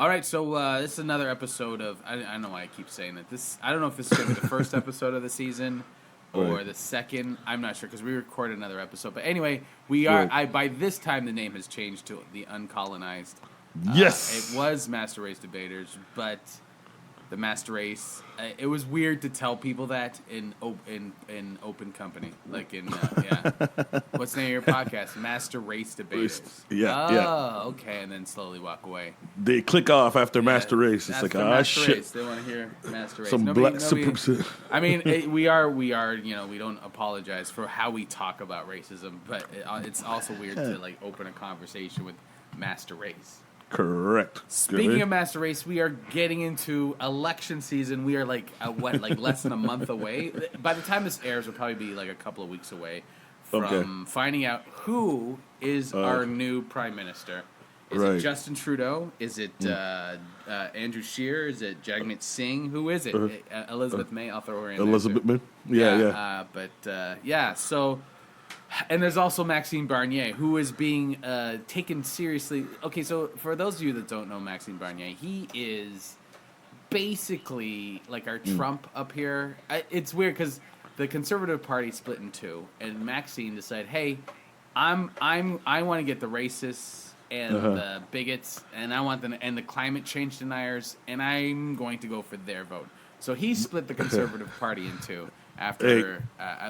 All right, so this is another episode of. I don't know why I keep saying it. I don't know if this is going to be the first episode of the season or the second. I'm not sure because we recorded another episode. But anyway, we are. By this time, the name has changed to the Uncolonized. Yes, it was Master Race Debaters, but the Master Race. It was weird to tell people that in open company, like in what's the name of your podcast? Master Race Debaters. Yeah. Okay, and then slowly walk away. They click off after Master Race. It's like shit. Race. They want to hear Master Race. Some nobody, black supremacy. I mean, we are. You know, we don't apologize for how we talk about racism, but it's also weird to like open a conversation with Master Race. Correct. Speaking of Master Race, we are getting into election season. We are like less than a month away. By the time this airs, we'll probably be like a couple of weeks away from finding out who is our new prime minister. Is it Justin Trudeau? Is it Andrew Scheer? Is it Jagmeet Singh? Who is it? Elizabeth May. I'll throw her in. Elizabeth May. Yeah. So. And there's also Maxime Bernier, who is being taken seriously. Okay, so for those of you that don't know Maxime Bernier, he is basically like our Trump up here. It's weird because the Conservative Party split in two, and Maxime decided, hey, I want to get the racists and the bigots, and I want the climate change deniers, and I'm going to go for their vote. So he split the Conservative Party in two. After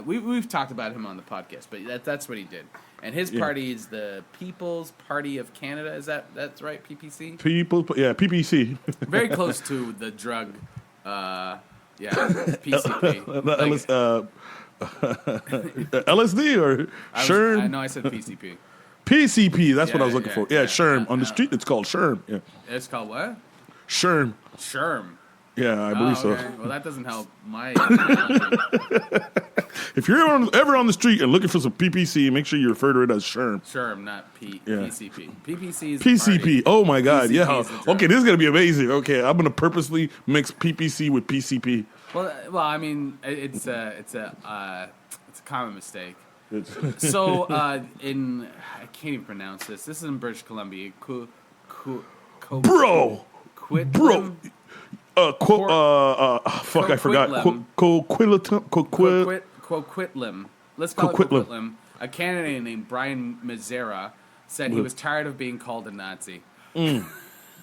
we've talked about him on the podcast, but that's what he did. And his party is the People's Party of Canada. That's right? PPC. PPC. Very close to the drug. PCP. LSD or Sherm? I know I said PCP. PCP. That's what I was looking for. Yeah, Sherm. On the street, it's called Sherm. Yeah. It's called what? Sherm. Sherm. Yeah, I believe so. Well, that doesn't help my... If you're ever on the street and looking for some PPC, make sure you refer to it as Sherm. Sherm, not PCP. PPC is PCP. Oh, my God. PCP yeah. Okay, this is going to be amazing. Okay, I'm going to purposely mix PPC with PCP. Well, I mean, it's a common mistake. So, I can't even pronounce this. This is in British Columbia. Bro! I forgot. Coquitlam. Let's call it Coquitlam. A candidate named Brian Mazzara said he was tired of being called a Nazi.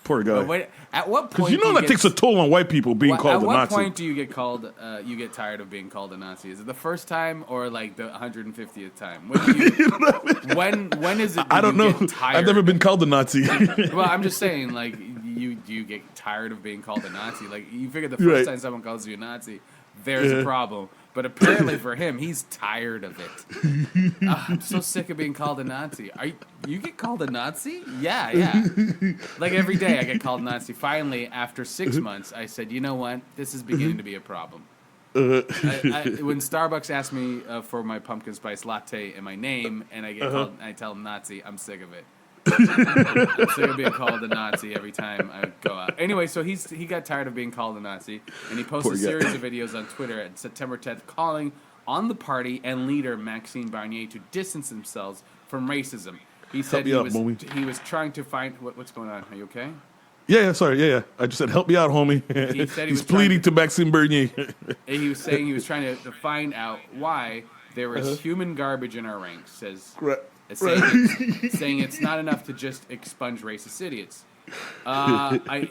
Poor guy. But at what point? Because that takes a toll on white people being called a Nazi. At what point do you get called? You get tired of being called a Nazi? Is it the first time or like the 150th time? When is it? I don't know. I've never been called a Nazi. Well, I'm just saying, like, you get tired of being called a Nazi. Like, you figure the first time someone calls you a Nazi, there's a problem. But apparently for him, he's tired of it. I'm so sick of being called a Nazi. You get called a Nazi? Yeah. Like every day I get called a Nazi. Finally, after 6 months, I said, you know what? This is beginning to be a problem. When Starbucks asks me for my pumpkin spice latte and my name, and I get called, I tell them Nazi, I'm sick of it. I'm sick of being called a Nazi every time I go out. Anyway, so he got tired of being called a Nazi, and he posted a series of videos on Twitter at September 10th calling on the party and leader Maxime Bernier to distance themselves from racism. He said he was trying to find... What's going on? Are you okay? Yeah, sorry. Yeah. I just said, help me out, homie. He said He's pleading to Maxime Bernier. He was saying he was trying to find out why there was human garbage in our ranks, saying it's not enough to just expunge racist idiots.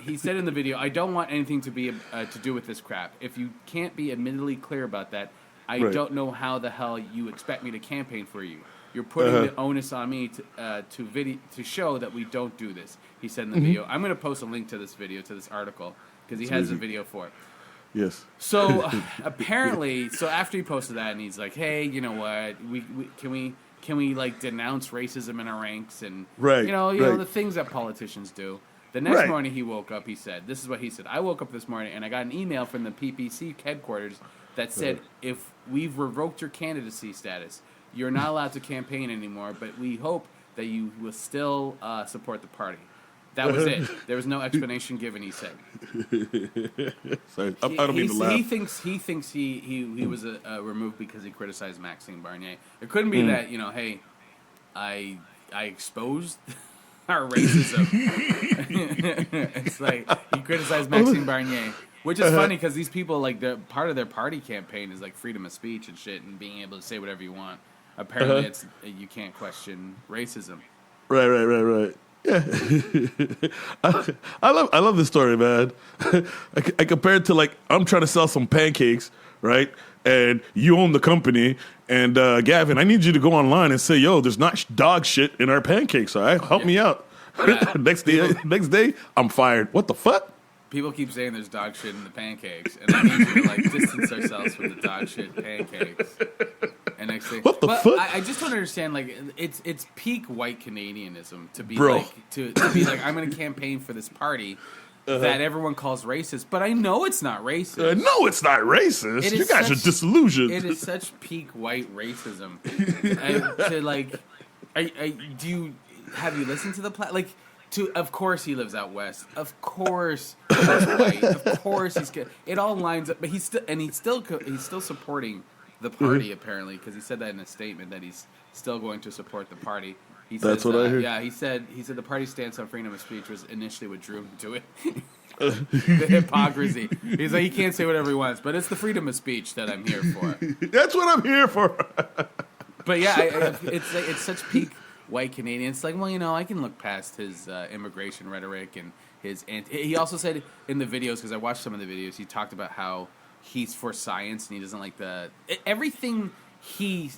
He said in the video, I don't want anything to be to do with this crap. If you can't be admittedly clear about that, I don't know how the hell you expect me to campaign for you. You're putting the onus on me to show that we don't do this. He said in the video. I'm going to post a link to this video, to this article, because he has a video for it. Yes. So apparently, after he posted that, and he's like, hey, you know what, Can we like denounce racism in our ranks and the things that politicians do? The next morning he woke up. This is what he said. I woke up this morning and I got an email from the PPC headquarters that said, if we've revoked your candidacy status, you're not allowed to campaign anymore. But we hope that you will still support the party. That was it. There was no explanation given. He said. Sorry, I don't mean to laugh. He thinks he was removed because he criticized Maxime Bernier. It couldn't be that hey, I exposed our racism. It's like he criticized Maxime Bernier, which is funny because these people, like, part of their party campaign is like freedom of speech and shit, and being able to say whatever you want. Apparently, you can't question racism. Right. Yeah, I love this story, man. I compare it to, like, I'm trying to sell some pancakes, right? And you own the company, and Gavin, I need you to go online and say, "Yo, there's not dog shit in our pancakes. All right, help me out." Yeah. next day, I'm fired. What the fuck? People keep saying there's dog shit in the pancakes, and I need you to, like, distance ourselves from the dog shit pancakes. And next thing, what the fuck? I just don't understand. Like, it's peak white Canadianism to be like to be like, I'm going to campaign for this party that everyone calls racist, but I know it's not racist. No, it's not racist. You guys are disillusioned. It is such peak white racism. To like, have you listened to the like? Of course he lives out west. Of course he's white. Of course he's good. It all lines up, but he's still supporting the party apparently, because he said that in a statement that he's still going to support the party. That's what I heard. Yeah, he said the party's stance on freedom of speech was initially what drew him to it. The hypocrisy. He's like, he can't say whatever he wants, but it's the freedom of speech that I'm here for. That's what I'm here for. But yeah, it's such peak white Canadian. It's like, well, I can look past his immigration rhetoric and his he also said in the videos, because I watched some of the videos, he talked about how he's for science and he doesn't like everything. He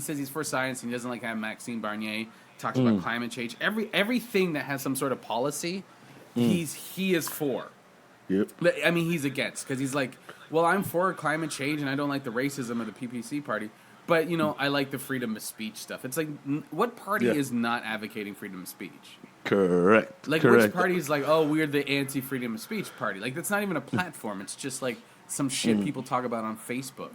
says he's for science and he doesn't like how Maxime Bernier talks about climate change. Everything that has some sort of policy, he is for. Yep. I mean, he's against, because he's like, well, I'm for climate change and I don't like the racism of the PPC Party, but I like the freedom of speech stuff. It's like, what party is not advocating freedom of speech? Correct. Like, which party is like, oh, we're the anti-freedom of speech party? Like, that's not even a platform. It's just like some shit people talk about on Facebook.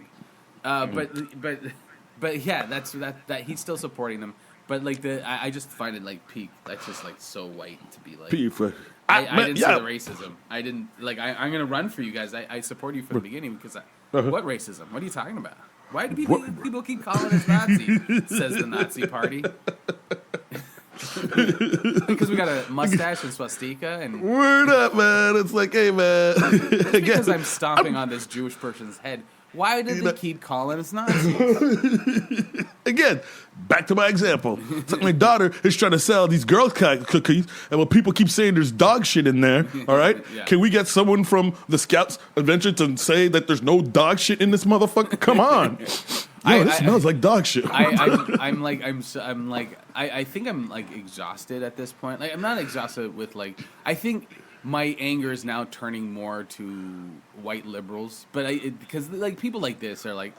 But yeah, that he's still supporting them. But like I just find it like peak. That's just like so white to be like. I didn't see the racism. I didn't like. I'm gonna run for you guys. I support you from the beginning because what racism? What are you talking about? Why do people keep calling us Nazi? Says the Nazi Party. Because we got a mustache and swastika and word up, man. It's like, hey, man. It's because I'm stomping on this Jewish person's head. Why did they keep calling us Nazis? Again, back to my example. It's like my daughter is trying to sell these Girl Scout cookies, and when people keep saying there's dog shit in there, all right, can we get someone from the Scouts Adventure to say that there's no dog shit in this motherfucker? Come on. This smells like dog shit. I think I'm like exhausted at this point. Like, I'm not exhausted with like, I think my anger is now turning more to white liberals, but because like people like this are like,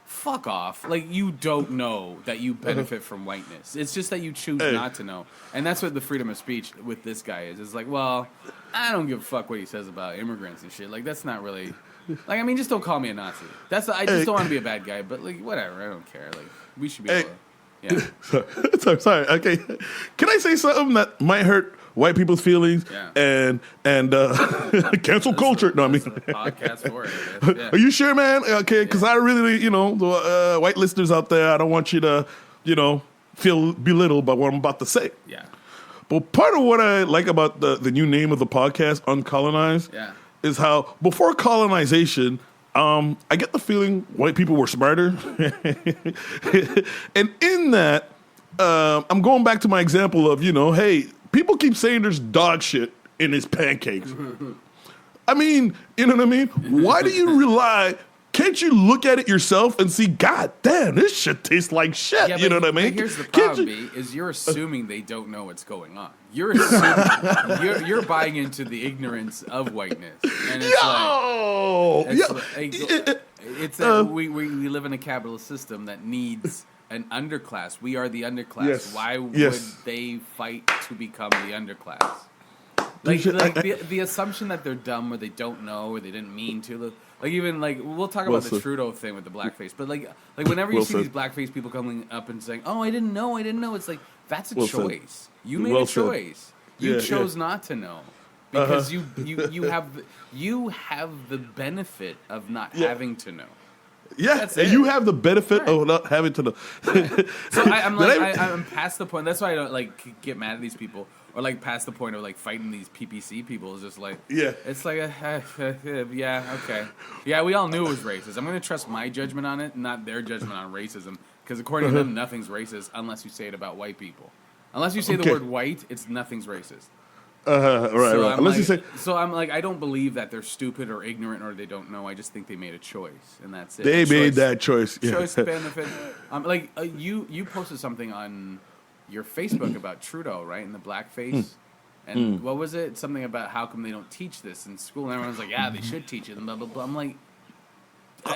fuck off. Like, you don't know that you benefit from whiteness. It's just that you choose not to know, and that's what the freedom of speech with this guy is. It's like, well, I don't give a fuck what he says about immigrants and shit. Like, that's not really. Like, I mean, just don't call me a Nazi. I just don't want to be a bad guy, but like, whatever. I don't care. Like, we should be able to. Yeah. Sorry. Okay. Can I say something that might hurt white people's feelings and cancel culture? No, I mean, podcast for it. Yeah. Are you sure, man? Okay, because I really, the white listeners out there, I don't want you to, feel belittled by what I'm about to say. Yeah. But part of what I like about the new name of the podcast, Uncolonized, is how before colonization, I get the feeling white people were smarter. And in that, I'm going back to my example of, hey, people keep saying there's dog shit in his pancakes. I mean, you know what I mean? Why do you rely? Can't you look at it yourself and see, God damn, this shit tastes like shit? Yeah, you know what I mean? Here's the problem, B, is you're assuming they don't know what's going on. You're assuming, you're buying into the ignorance of whiteness. And it's we live in a capitalist system that needs an underclass. We are the underclass. Yes. Why would they fight to become the underclass? Like the assumption that they're dumb or they don't know or they didn't mean to. Like, even like we'll talk about the Trudeau thing with the blackface, but like whenever you see these blackface people coming up and saying, "Oh, I didn't know," it's like that's a choice. You made a choice. You chose not to know because you have the benefit of not having to know. Yeah, That's and it. you have the benefit Right. of not having to know. So I'm past the point. That's why I don't like get mad at these people, or like past the point of like fighting these PPC people. It's just like, Yeah. it's like yeah, okay, yeah. We all knew it was racist. I'm gonna trust my judgment on it, not their judgment on racism, because according to them, nothing's racist unless you say it about white people. Unless you say the Okay. word white, it's nothing's racist. Right, So right. I'm Unless like, you say, so I'm like, I don't believe that they're stupid or ignorant or they don't know. I just think they made a choice, and that's it. they A made choice. that choice. Yeah. Choice benefit. Like you posted something on your Facebook about Trudeau, right? And the blackface. And what was it? Something about how come they don't teach this in school? And everyone's like, yeah, they should teach it. And blah blah blah. I'm like,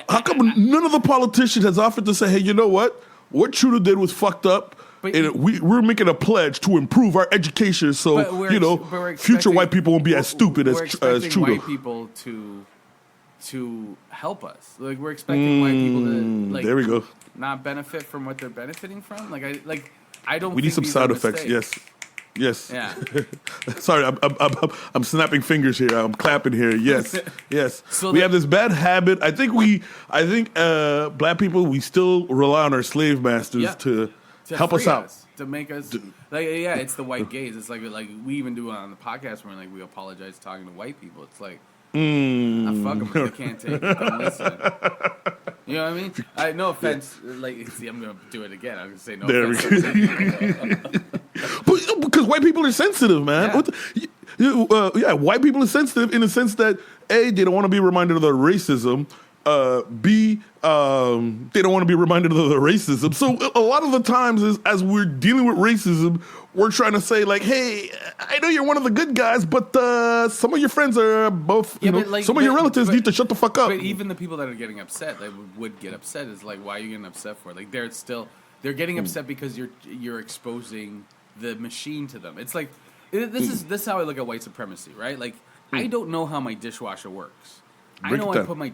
How come none of the politicians has offered to say, hey, you know what? What Trudeau did was fucked up. But And we're making a pledge to improve our education so, but we're future expecting- white people won't be as stupid we're as expecting Trudeau. white people to help us. Like we're expecting white people to like There we go. not benefit from what they're benefiting from. I don't. We need think some these sound are effects. mistakes. Yes. Yeah. Sorry, I'm snapping fingers here. I'm clapping here. Yes, yes. So we the- have this bad habit. I think black people, we still rely on our slave masters Yeah. to To help us free out. to make us it's the white gaze. It's like we even do it on the podcast where like we apologize talking to white people. It's like fuck them if they can't take it. Don't listen. You know what I mean? No offense. Like, see, I'm gonna do it again. I'm gonna say no There we offense. go. Because white people are sensitive, man. Yeah. White people are sensitive in the sense that A, they don't want to be reminded of their racism. B, they don't want to be reminded of their racism. So a lot of the times, as we're dealing with racism, we're trying to say like, "Hey, I know you're one of the good guys, but some of your friends are both. Some of your relatives need to shut the fuck up." But even the people that are getting upset, that would get upset, is like, why are you getting upset for? Like, they're getting upset because you're exposing the machine to them. It's like this is how I look at white supremacy, right? Like, I don't know how my dishwasher works. Break I know it I down. put my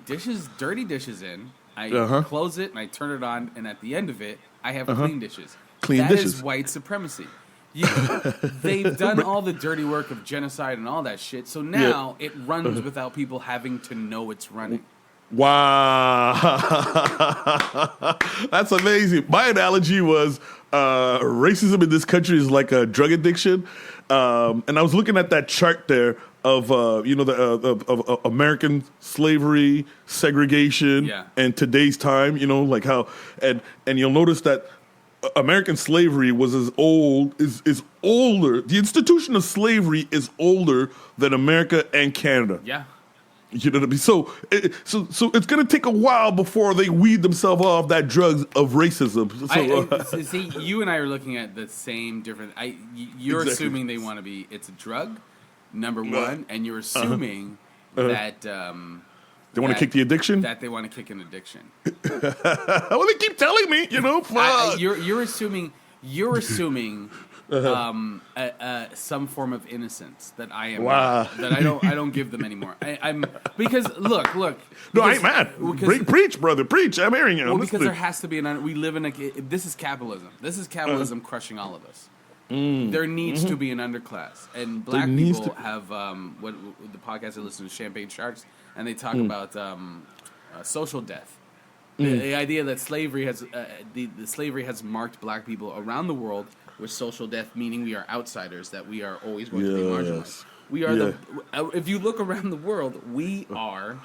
dirty dishes in, I close it, and I turn it on, and at the end of it, I have clean dishes. Clean That dishes. is white supremacy. They've done all the dirty work of genocide and all that shit, so now it runs without people having to know it's running. Wow, that's amazing. My analogy was racism in this country is like a drug addiction, and I was looking at that chart there of of American slavery, segregation, and today's time. Like how and you'll notice that American slavery was is older. The institution of slavery is older than America and Canada. Yeah. You know what I mean? So it's going to take a while before they weed themselves off that drugs of racism. So, see, you and I are looking at the same different. You're Exactly. assuming they want to be. It's a drug, number one, and you're assuming that they want to kick the addiction. That they want to kick an addiction. Well, they keep telling me, fuck. You're assuming. Some form of innocence that I am. Wow. That I don't give them anymore. I'm because look. No, I ain't mad. Preach, brother, preach. I'm hearing you. Well, because there has to be we live in this is capitalism. This is capitalism crushing all of us. There needs to be an underclass, and black people have what the podcast I listen to, Champagne Sharks, and they talk about social death. The idea that slavery has the slavery has marked black people around the world with social death, meaning we are outsiders, that we are always going to be marginalized. We are if you look around the world, we are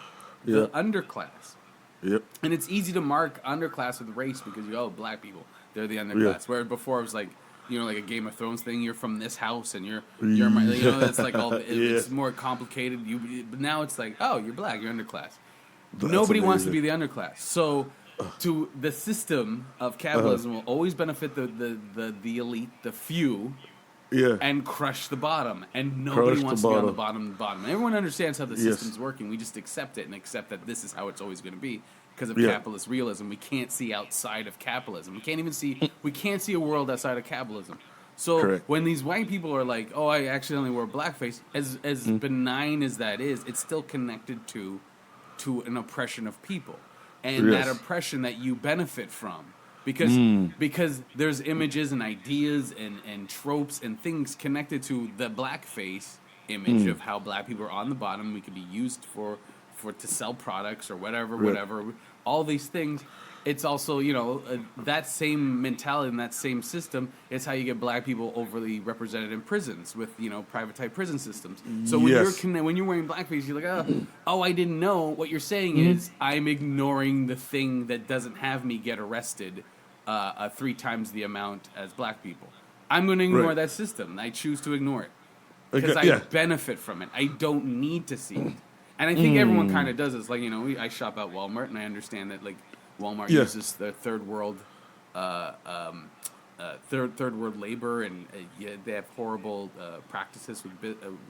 the underclass. Yep. And it's easy to mark underclass with race because black people, they're the underclass. Where before it was like, like a Game of Thrones thing. You're from this house, and you're that's like all. It's more complicated. But now it's like, oh, you're black, you're underclass. Nobody wants to be the underclass. So, to the system of capitalism will always benefit the elite, the few, and crush the bottom. And nobody wants to be on the bottom. Everyone understands how the system's working. We just accept it and accept that this is how it's always going to be because of capitalist realism. We can't see outside of capitalism. We can't even see. We can't see a world outside of capitalism. So when these white people are like, "Oh, I accidentally wore blackface," as benign as that is, it's still connected to an oppression of people, and that oppression that you benefit from, because there's images and ideas and tropes and things connected to the blackface image of how black people are on the bottom. We could be used for to sell products or whatever. All these things. It's also, that same mentality and that same system is how you get black people overly represented in prisons with, private type prison systems. So when you're wearing blackface, you're like, I didn't know. What you're saying is I'm ignoring the thing that doesn't have me get arrested 3 times the amount as black people. I'm going to ignore that system. I choose to ignore it because I benefit from it. I don't need to see it. And I think everyone kind of does this. Like, I shop at Walmart and I understand that, like, Walmart uses the third world labor, and they have horrible practices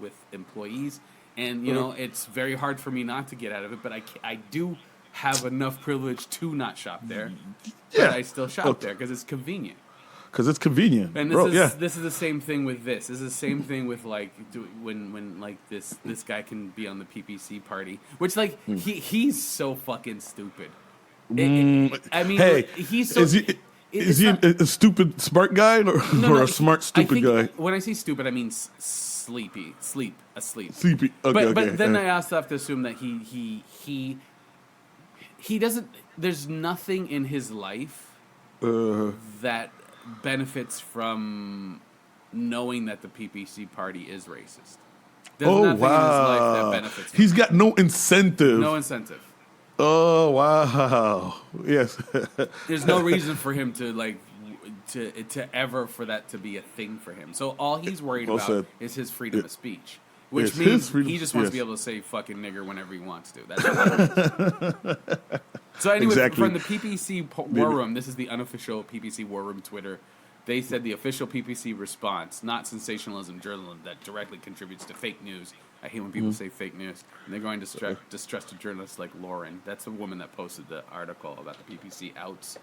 with employees, and it's very hard for me not to get out of it. But I do have enough privilege to not shop there. But I still shop there because it's convenient. Because it's convenient. And this is the same thing with this. This is the same thing with when like this guy can be on the PPC Party, which like he's so fucking stupid. He's so... Is he a stupid smart guy or a smart stupid guy? When I say stupid, I mean asleep. Sleepy. But then I also have to assume that he doesn't. There's nothing in his life that benefits from knowing that the PPC Party is racist. There's nothing in his life that benefits him. He's got no incentive. No incentive. Oh, wow. Yes. There's no reason for him to ever for that to be a thing for him. So all he's worried about is his freedom of speech, which means he just wants to be able to say fucking nigger whenever he wants to. That's what it is. So anyway, from the PPC War Room, this is the unofficial PPC War Room Twitter. They said the official PPC response, not sensationalism journalism that directly contributes to fake news. I hate when people say fake news. And they're going to distrusted journalists like Lauren. That's the woman that posted the article about the PPC outs.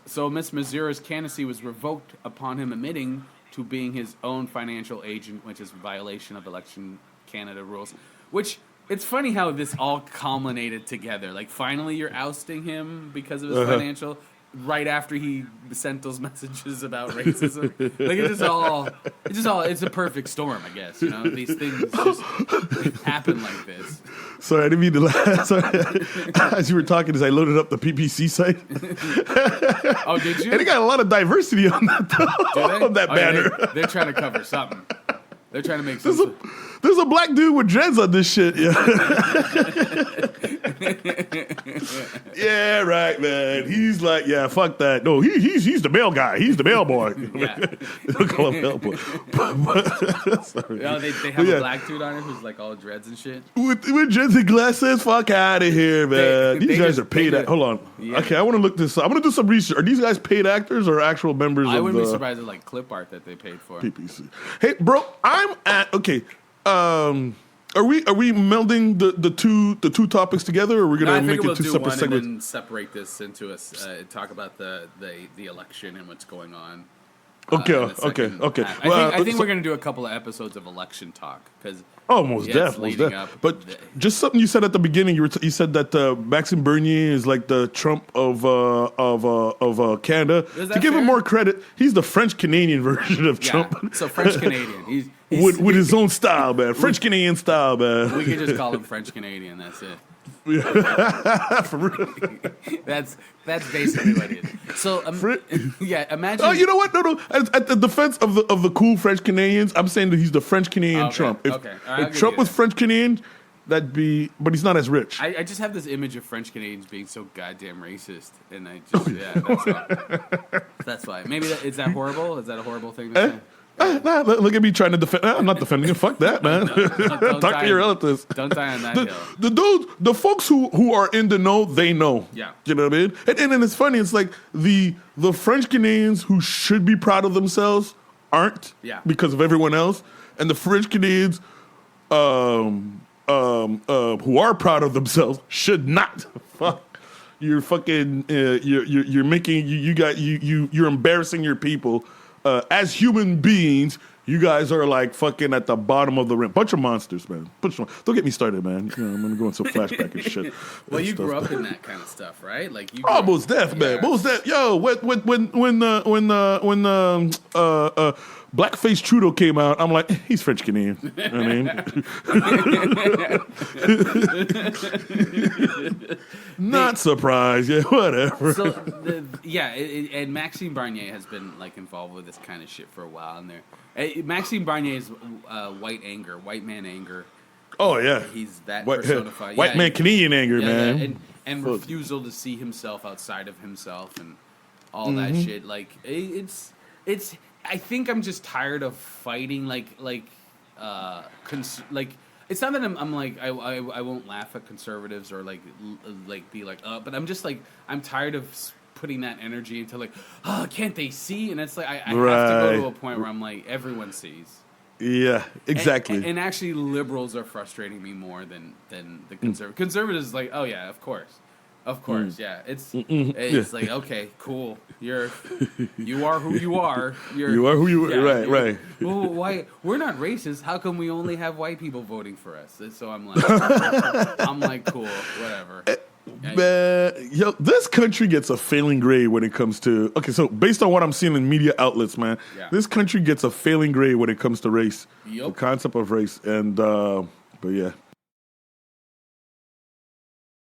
So Miss Missoura's candidacy was revoked upon him admitting to being his own financial agent, which is a violation of Election Canada rules. Which, it's funny how this all culminated together. Like, finally you're ousting him because of his financial... Right after he sent those messages about racism, like it's a perfect storm, I guess. These things just happen like this. Sorry, I didn't mean to laugh. Sorry. As you were talking, as I loaded up the PPC site. Oh, did you? And they got a lot of diversity on that. On that banner. Yeah, they're trying to cover something. They're trying to make sense. There's a black dude with dreads on this shit. Yeah. Yeah, right, man. He's like, yeah, fuck that. No, he's the male guy. He's the male boy. They'll call him male boy. They have a black dude on it who's like all dreads and shit. With dreads and glasses, fuck out of here, man. These guys are paid. Hold on. Yeah. Okay, I want to look this up. I'm going to do some research. Are these guys paid actors or actual members of the... I wouldn't be surprised at like clip art that they paid for. PPC. Hey, bro, I'm at... Okay. Are we melding the two topics together, or are we going to make it two separate segments? And then separate this into talk about the election and what's going on. Okay. I think we're going to do a couple of episodes of election talk because most definitely. But just something you said at the beginning, you said that Maxime Bernier is like the Trump of Canada. To give him more credit, he's the French Canadian version of Trump. So French Canadian, he's with his own style, man. French Canadian style, man. We could just call him French Canadian. That's it. For real. That's basically what it is. So imagine. Oh, you know what? No. At the defense of the cool French Canadians, I'm saying that he's the French Canadian Trump. If Trump was French Canadian, that'd be. But he's not as rich. I just have this image of French Canadians being so goddamn racist, and that's why. That's why. Maybe is that horrible? Is that a horrible thing to say? Look at me trying to defend. I'm not defending it. Fuck that, man. Don't Talk to your relatives. Don't die on that hill. The dudes, the folks who are in the know, they know. Yeah. You know what I mean? And it's funny. It's like the French Canadians who should be proud of themselves aren't. Yeah. Because of everyone else, and the French Canadians who are proud of themselves should not. Fuck. You're fucking. You're making. You're embarrassing your people. As human beings, you guys are like fucking at the bottom of the rim. Bunch of monsters, man. Don't get me started, man. I'm gonna go into flashback and shit. Well, you grew up in that kind of stuff, right? Like you. Most deaf, man. Most deaf. Yo, when blackface Trudeau came out, I'm like, he's French Canadian. You know what I mean? Not surprised. Yeah, whatever. So, and Maxime Bernier has been like involved with this kind of shit for a while. And Maxime Bernier is white anger, white man anger. Oh yeah, he's that personified. White man Canadian anger, man. Yeah, and refusal to see himself outside of himself and all that shit. Like it's. I think I'm just tired of fighting. It's not that I'm like I won't laugh at conservatives or like be like but I'm just like I'm tired of putting that energy into like can't they see? And it's like I have to go to a point where I'm like everyone sees. Yeah, exactly. And actually, liberals are frustrating me more than the conservatives. Conservatives like, oh yeah, of course, yeah. It's like okay, cool. You are who you are. You are who you are. Right. Well, why we're not racist? How come we only have white people voting for us? So I'm like, cool, whatever. Man, this country gets a failing grade when it comes to... Okay, so based on what I'm seeing in media outlets, man, this country gets a failing grade when it comes to race. Yep. The concept of race. And, but yeah.